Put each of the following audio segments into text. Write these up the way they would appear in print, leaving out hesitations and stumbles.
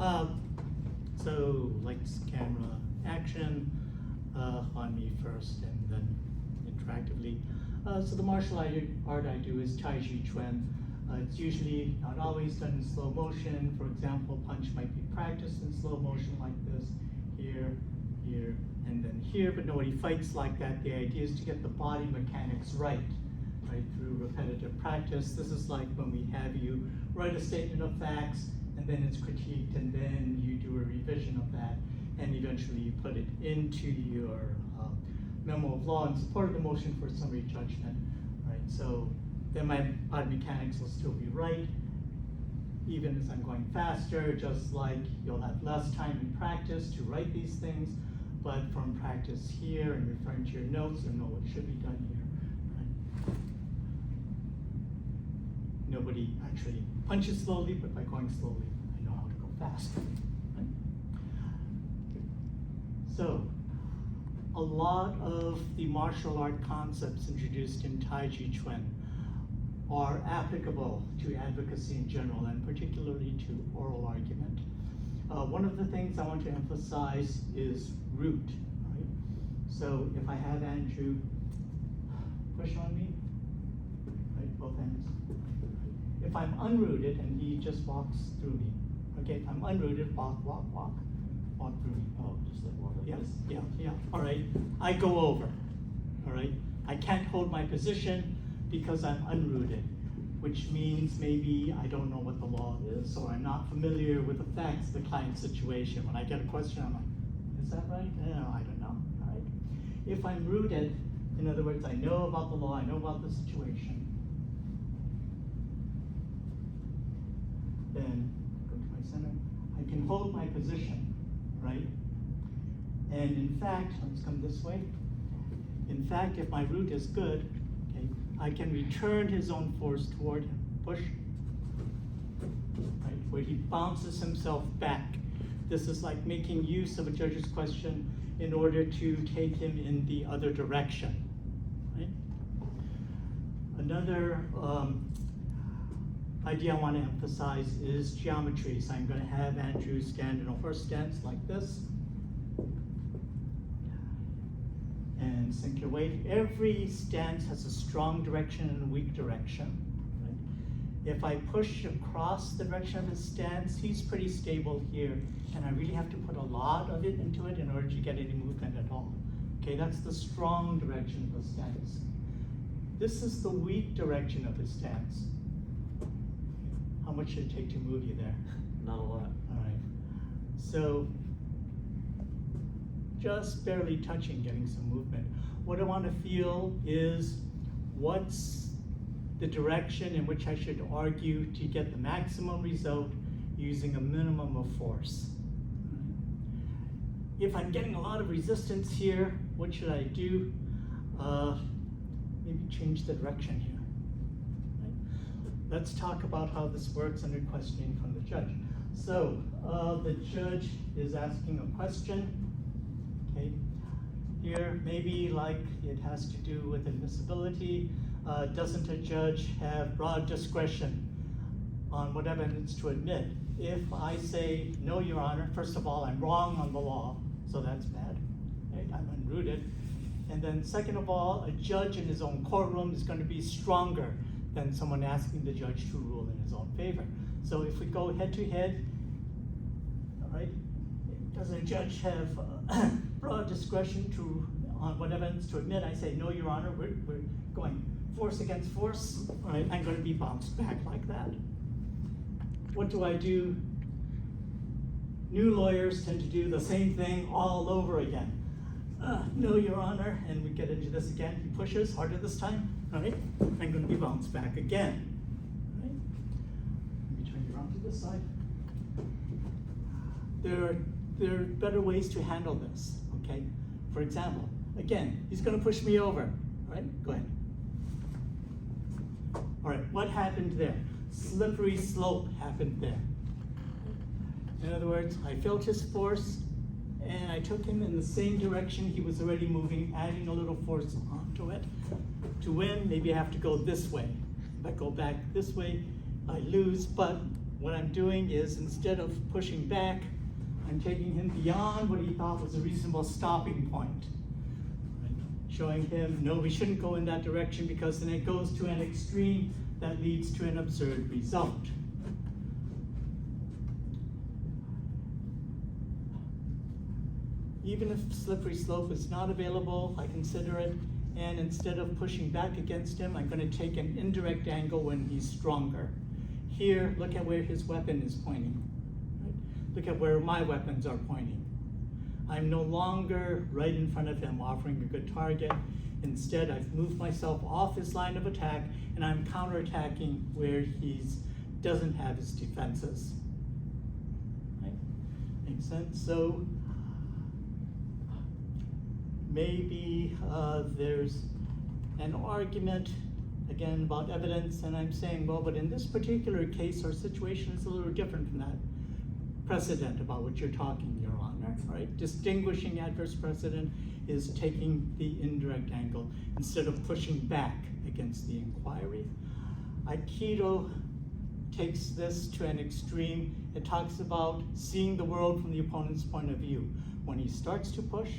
So lights, camera, action on me first and then interactively. So the martial art I do is Tai Chi Chuan. It's usually not always done in slow motion. For example, punch might be practiced in slow motion like this, here, here, and then here, but nobody fights like that. The idea is to get the body mechanics right through repetitive practice. This is like when we have you write a statement of facts, and then it's critiqued, and then you do a revision of that, and eventually you put it into your memo of law in support of the motion for summary judgment, right? So then my body mechanics will still be right, even as I'm going faster, just like you'll have less time in practice to write these things, but from practice here and referring to your notes, you'll know what should be done here. Nobody actually punches slowly, but by going slowly, I know how to go fast. Right? So, a lot of the martial art concepts introduced in Tai Chi Chuan are applicable to advocacy in general, and particularly to oral argument. One of the things I want to emphasize is root. Right? So, if I have Andrew push on me, right, both hands. If I'm unrooted and he just walks through me, okay, if I'm unrooted, walk through me. Oh, just like walk like Yeah, this? yeah, all right, I go over, all right? I can't hold my position because I'm unrooted, which means maybe I don't know what the law is, or I'm not familiar with the facts of the client situation. When I get a question, I'm like, is that right? No, I don't know, all right? If I'm rooted, in other words, I know about the law, I know about the situation, then go to my center. I can hold my position, right? And in fact, let's come this way. In fact, if my root is good, okay, I can return his own force toward him. Push, right? Where he bounces himself back. This is like making use of a judge's question in order to take him in the other direction, right? Another idea I want to emphasize is geometry. So I'm going to have Andrew stand in a horse stance like this. And sink your weight. Every stance has a strong direction and a weak direction. Right? If I push across the direction of his stance, he's pretty stable here. And I really have to put a lot of it into it in order to get any movement at all. Okay, that's the strong direction of the stance. This is the weak direction of his stance. How much should it take to move you there? Not a lot. All right. So, just barely touching, getting some movement. What I want to feel is what's the direction in which I should argue to get the maximum result using a minimum of force. If I'm getting a lot of resistance here, what should I do? Maybe change the direction here. Let's talk about how this works under questioning from the judge. So the judge is asking a question. Okay, here maybe like it has to do with admissibility. Doesn't a judge have broad discretion on what evidence to admit? If I say, no, Your Honor, first of all, I'm wrong on the law, so that's bad, right? I'm unrooted. And then second of all, a judge in his own courtroom is going to be stronger than someone asking the judge to rule in his own favor. So if we go head to head, all right, does a judge have broad discretion on what evidence to admit? I say, no, Your Honor, we're going force against force, all right, I'm going to be bounced back like that. What do I do? New lawyers tend to do the same thing all over again. No, Your Honor, and we get into this again. He pushes harder this time, all right? I'm going to be bounced back again, all right? Let me turn you around to this side. There are better ways to handle this, okay? For example, again, he's going to push me over, all right? Go ahead. All right, what happened there? Slippery slope happened there. In other words, I felt his force, and I took him in the same direction he was already moving, adding a little force onto it. To win, maybe I have to go this way. If I go back this way, I lose, but what I'm doing is, instead of pushing back, I'm taking him beyond what he thought was a reasonable stopping point. Showing him, no, we shouldn't go in that direction, because then it goes to an extreme that leads to an absurd result. Even if slippery slope is not available, I consider it, and instead of pushing back against him, I'm going to take an indirect angle when he's stronger. Here, look at where his weapon is pointing. Right? Look at where my weapons are pointing. I'm no longer right in front of him offering a good target. Instead, I've moved myself off his line of attack, and I'm counterattacking where he doesn't have his defenses. Right? Makes sense? So maybe there's an argument, again, about evidence, and I'm saying, well, but in this particular case, our situation is a little different from that precedent about what you're talking, Your Honor, right? Distinguishing adverse precedent is taking the indirect angle instead of pushing back against the inquiry. Aikido takes this to an extreme. It talks about seeing the world from the opponent's point of view. When he starts to push,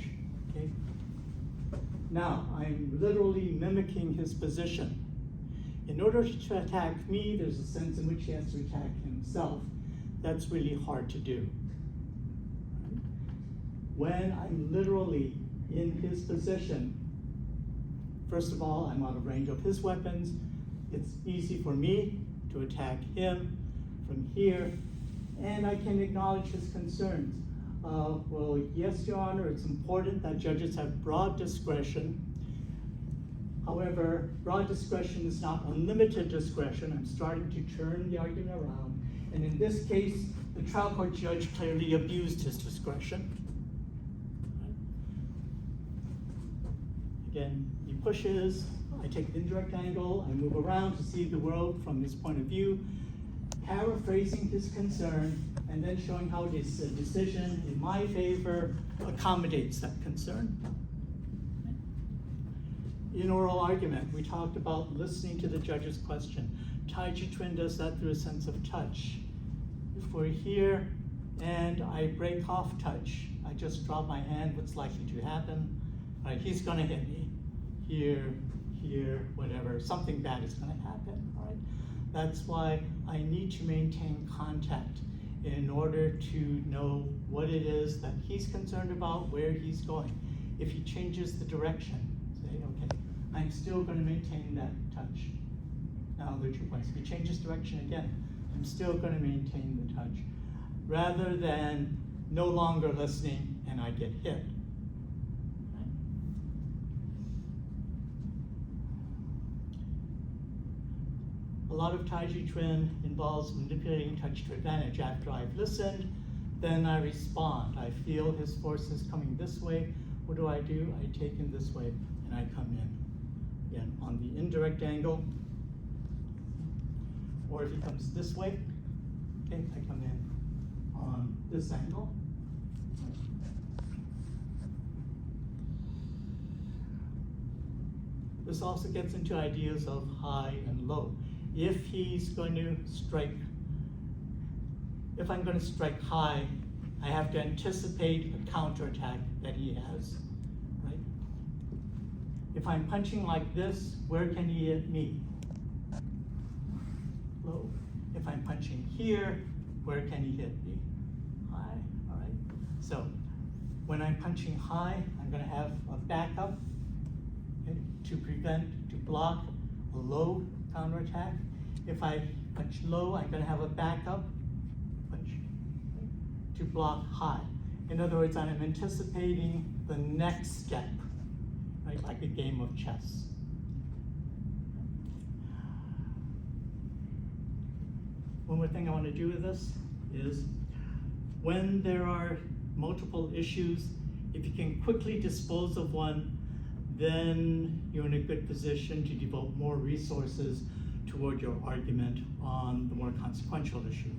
okay, now I'm literally mimicking his position. In order to attack me, there's a sense in which he has to attack himself. That's really hard to do. When I'm literally in his position, first of all, I'm out of range of his weapons. It's easy for me to attack him from here, and I can acknowledge his concerns. Well, yes, Your Honor, it's important that judges have broad discretion. However, broad discretion is not unlimited discretion. I'm starting to turn the argument around. And in this case, the trial court judge clearly abused his discretion. Again, he pushes, I take the indirect angle, I move around to see the world from his point of view, paraphrasing his concern, and then showing how this decision in my favor accommodates that concern. In oral argument, we talked about listening to the judge's question. Tai Chi Chuan does that through a sense of touch. If we're here and I break off touch, I just drop my hand, what's likely to happen? Right, he's gonna hit me. Here, whatever, something bad is gonna happen, all right? That's why I need to maintain contact in order to know what it is that he's concerned about, where he's going. If he changes the direction, say, okay, I'm still gonna maintain that touch. Now there are 2 points. If he changes direction again, I'm still gonna maintain the touch, rather than no longer listening and I get hit. A lot of Tai Chi Chuan involves manipulating touch to advantage. After I've listened, then I respond. I feel his force is coming this way. What do? I take him this way and I come in. Again, on the indirect angle. Or if he comes this way, okay, I come in on this angle. This also gets into ideas of high and low. If he's going to strike, if I'm going to strike high, I have to anticipate a counterattack that he has, right? If I'm punching like this, where can he hit me? Low. If I'm punching here, where can he hit me? High, all right? So when I'm punching high, I'm going to have a backup, okay, to prevent, to block a low counterattack. If I punch low, I'm going to have a backup punch, okay, to block high. In other words, I'm anticipating the next step, right, like a game of chess. One more thing I want to do with this is, when there are multiple issues, if you can quickly dispose of one, then you're in a good position to devote more resources toward your argument on the more consequential issue.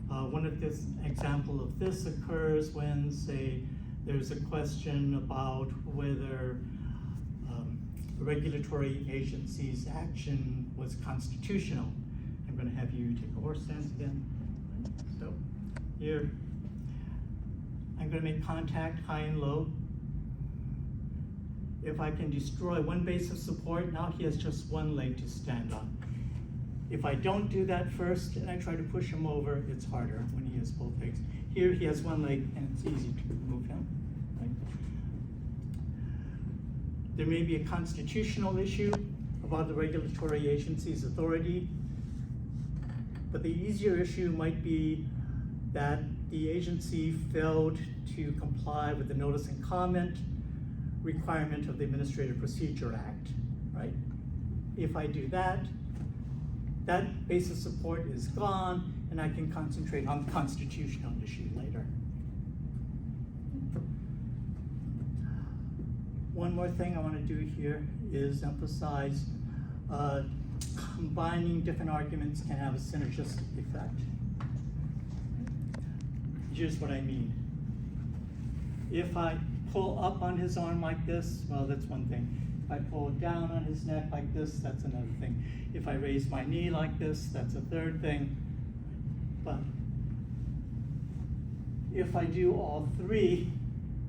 One of this example of this occurs when, say, there's a question about whether a regulatory agency's action was constitutional. I'm going to have you take a horse stance again. So here, I'm going to make contact high and low. If I can destroy one base of support, now he has just one leg to stand on. If I don't do that first and I try to push him over, it's harder when he has both legs. Here he has one leg and it's easy to move him. Right? There may be a constitutional issue about the regulatory agency's authority, but the easier issue might be that the agency failed to comply with the notice and comment requirement of the Administrative Procedure Act, right? If I do that, that base of support is gone, and I can concentrate on the constitutional issue later. One more thing I want to do here is emphasize combining different arguments can have a synergistic effect. Here's what I mean. If I pull up on his arm like this, well, that's one thing. If I pull down on his neck like this, that's another thing. If I raise my knee like this, that's a third thing. But if I do all three,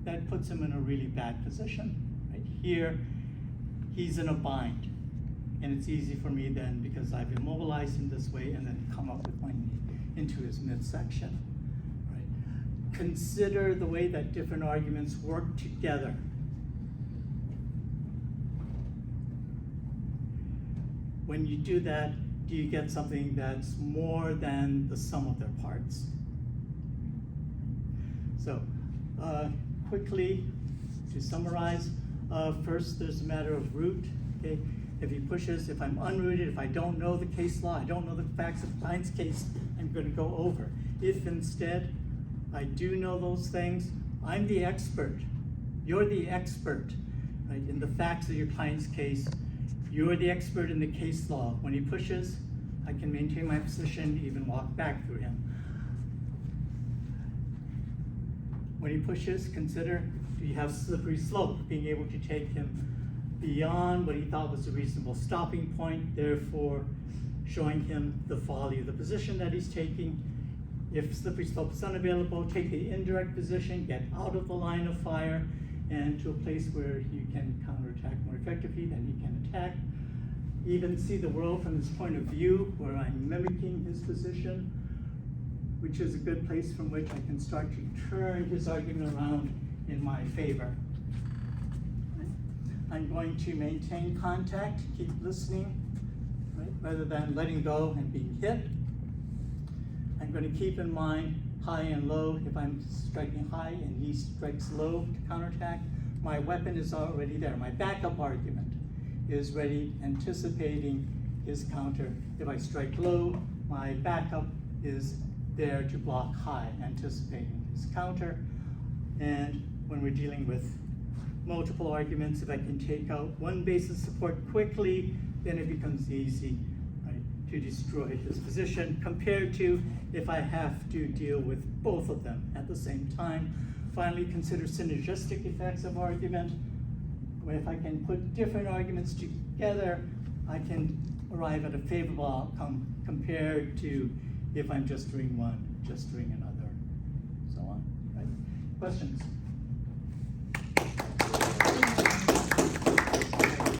that puts him in a really bad position. Right here, he's in a bind. And it's easy for me then, because I've immobilized him this way, and then come up with my knee into his midsection. Consider the way that different arguments work together. When you do that, do you get something that's more than the sum of their parts? So, quickly, to summarize, first there's a matter of root. Okay? If he pushes, if I'm unrooted, if I don't know the case law, I don't know the facts of the client's case, I'm going to go over. If instead, I do know those things, I'm the expert. You're the expert, right, in the facts of your client's case. You're the expert in the case law. When he pushes, I can maintain my position, even walk back through him. When he pushes, consider, do you have slippery slope, being able to take him beyond what he thought was a reasonable stopping point, therefore showing him the folly of the position that he's taking. If slippery slope is unavailable, take the indirect position, get out of the line of fire, and to a place where you can counterattack more effectively than you can attack. Even see the world from his point of view, where I'm mimicking his position, which is a good place from which I can start to turn his argument around in my favor. I'm going to maintain contact, keep listening, right, rather than letting go and being hit. I'm going to keep in mind high and low. If I'm striking high and he strikes low to counterattack, my weapon is already there. My backup argument is ready, anticipating his counter. If I strike low, my backup is there to block high, anticipating his counter. And when we're dealing with multiple arguments, if I can take out one base of support quickly, then it becomes easy, right, to destroy his position, compared to if I have to deal with both of them at the same time. Finally, consider synergistic effects of argument. If I can put different arguments together, I can arrive at a favorable outcome compared to if I'm just doing one, just doing another, so on. Right? Questions?